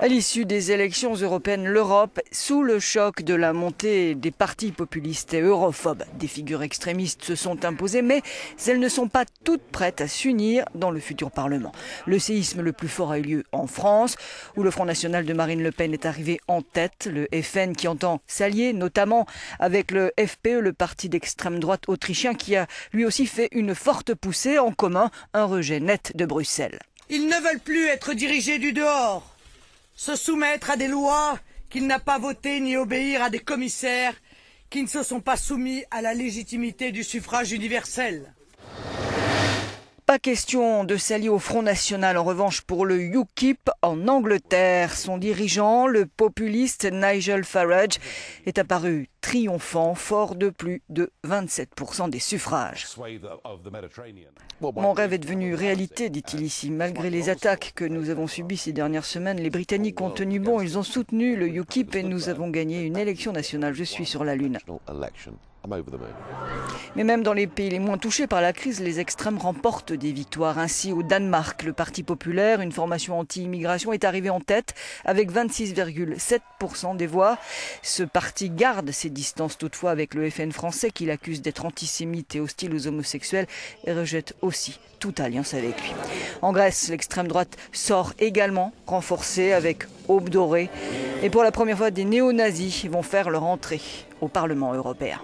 À l'issue des élections européennes, l'Europe, sous le choc de la montée des partis populistes et europhobes, des figures extrémistes se sont imposées, mais elles ne sont pas toutes prêtes à s'unir dans le futur Parlement. Le séisme le plus fort a eu lieu en France, où le Front National de Marine Le Pen est arrivé en tête. Le FN qui entend s'allier, notamment avec le FPE, le parti d'extrême droite autrichien, qui a lui aussi fait une forte poussée, en commun un rejet net de Bruxelles. Ils ne veulent plus être dirigés du dehors, se soumettre à des lois qu'il n'a pas votées ni obéir à des commissaires qui ne se sont pas soumis à la légitimité du suffrage universel. Pas question de s'allier au Front National, en revanche, pour le UKIP en Angleterre. Son dirigeant, le populiste Nigel Farage, est apparu triomphant, fort de plus de 27% des suffrages. Mon rêve est devenu réalité, dit-il ici. Malgré les attaques que nous avons subies ces dernières semaines, les Britanniques ont tenu bon, ils ont soutenu le UKIP et nous avons gagné une élection nationale. Je suis sur la Lune. Mais même dans les pays les moins touchés par la crise, les extrêmes remportent des victoires. Ainsi, au Danemark, le Parti populaire, une formation anti-immigration, est arrivé en tête avec 26,7% des voix. Ce parti garde ses distances toutefois avec le FN français, qui l'accuse d'être antisémite et hostile aux homosexuels, et rejette aussi toute alliance avec lui. En Grèce, l'extrême droite sort également renforcée avec Aube dorée. Et pour la première fois, des néo-nazis vont faire leur entrée au Parlement européen.